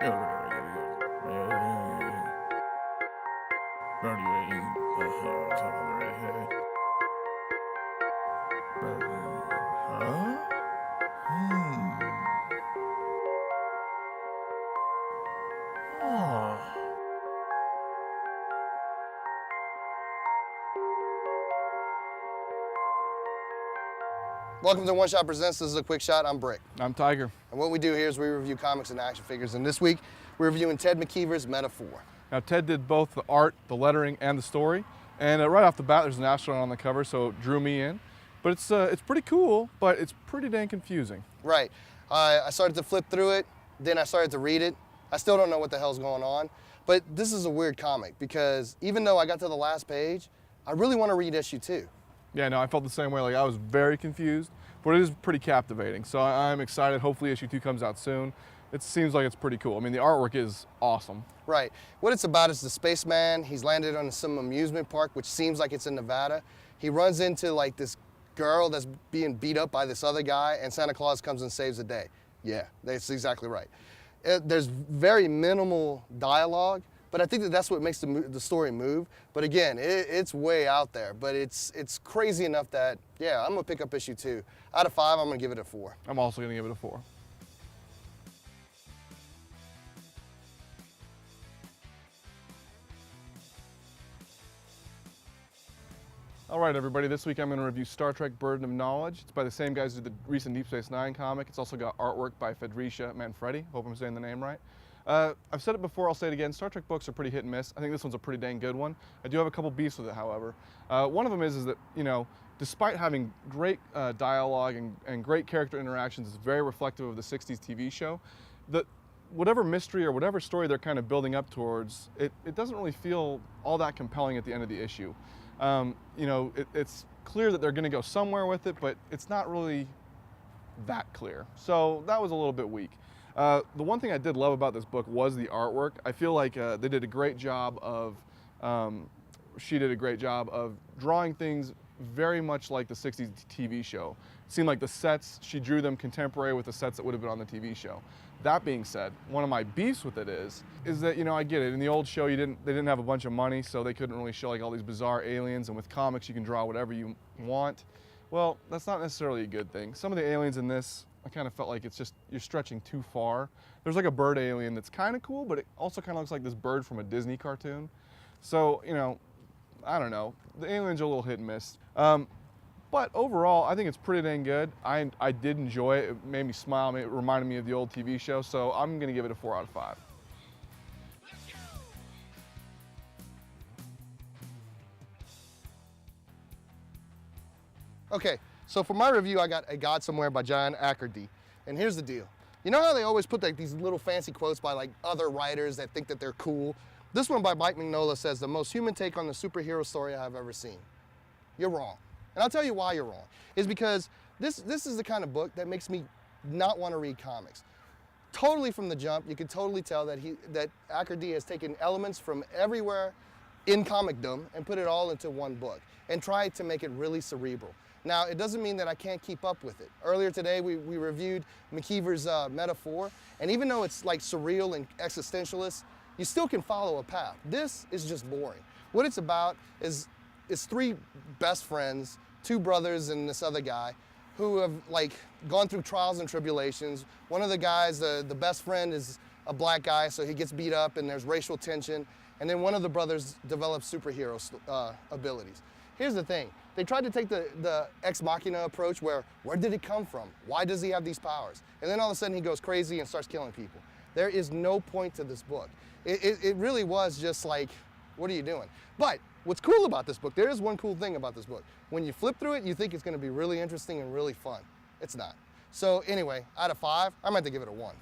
Huh? Oh. Welcome to One Shot Presents. This is a quick shot. I'm Brick. I'm Tiger. And what we do here is we review comics and action figures. And this week, we're reviewing Ted McKeever's Metaphor. Now, Ted did both the art, the lettering, and the story. And right off the bat, there's an astronaut on the cover, so it drew me in. But it's pretty cool, but it's pretty dang confusing. Right. I started to flip through it, then I started to read it. I still don't know what the hell's going on. But this is a weird comic because even though I got to the last page, I really want to read issue 2. Yeah, no, I felt the same way. Like, I was very confused, but it is pretty captivating. So I'm excited. Hopefully issue 2 comes out soon. It seems like it's pretty cool. I mean, the artwork is awesome. Right. What it's about is the spaceman. He's landed on some amusement park, which seems like it's in Nevada. He runs into like this girl that's being beat up by this other guy, and Santa Claus comes and saves the day. Yeah, that's exactly right. There's very minimal dialogue, but I think that's what makes the story move. But again, it's way out there, but it's crazy enough that, yeah, I'm gonna pick up issue 2. Out of 5, I'm gonna give it a 4. I'm also gonna give it a 4. All right, everybody, this week I'm going to review Star Trek Burden of Knowledge. It's by the same guys who did the recent Deep Space Nine comic. It's also got artwork by Federica Manfredi. Hope I'm saying the name right. I've said it before, I'll say it again. Star Trek books are pretty hit and miss. I think this one's a pretty dang good one. I do have a couple beefs with it, however. One of them is that, you know, despite having great dialogue and great character interactions, it's very reflective of the 60s TV show. Whatever mystery or whatever story they're kind of building up towards, it doesn't really feel all that compelling at the end of the issue. You know, it's clear that they're going to go somewhere with it, but it's not really that clear. So that was a little bit weak. The one thing I did love about this book was the artwork. I feel like they did a great job of, she did a great job of drawing things very much like the 60s TV show. It seemed like the sets, she drew them contemporary with the sets that would have been on the TV show. That being said, one of my beefs with it is that, you know, I get it. In the old show, they didn't have a bunch of money, so they couldn't really show like all these bizarre aliens, and with comics, you can draw whatever you want. Well, that's not necessarily a good thing. Some of the aliens in this, I kind of felt like it's just, you're stretching too far. There's like a bird alien that's kind of cool, but it also kind of looks like this bird from a Disney cartoon. So, you know, I don't know. The aliens are a little hit and miss. But overall, I think it's pretty dang good. I did enjoy it. It made me smile. It reminded me of the old TV show. So I'm going to give it a 4 out of 5. Okay, so for my review, I got A God Somewhere by John Ackerdy. And here's the deal. You know how they always put like these little fancy quotes by like other writers that think that they're cool? This one by Mike Mignola says, "The most human take on the superhero story I've ever seen." You're wrong. And I'll tell you why you're wrong. Is because this is the kind of book that makes me not want to read comics. Totally from the jump, you can totally tell that Ackerdy has taken elements from everywhere in comicdom and put it all into one book and tried to make it really cerebral. Now, it doesn't mean that I can't keep up with it. Earlier today, we reviewed McKeever's Metaphor, and even though it's like surreal and existentialist, you still can follow a path. This is just boring. What it's about is 3 best friends, 2 brothers and this other guy, who have like gone through trials and tribulations. One of the guys, the best friend, is a black guy, so he gets beat up and there's racial tension. And then one of the brothers develops superhero abilities. Here's the thing. They tried to take the ex machina approach where did it come from? Why does he have these powers? And then all of a sudden he goes crazy and starts killing people. There is no point to this book. It really was just like, what are you doing? But what's cool about this book, there is one cool thing about this book. When you flip through it, you think it's going to be really interesting and really fun. It's not. So anyway, out of 5, I'm going to give it a 1.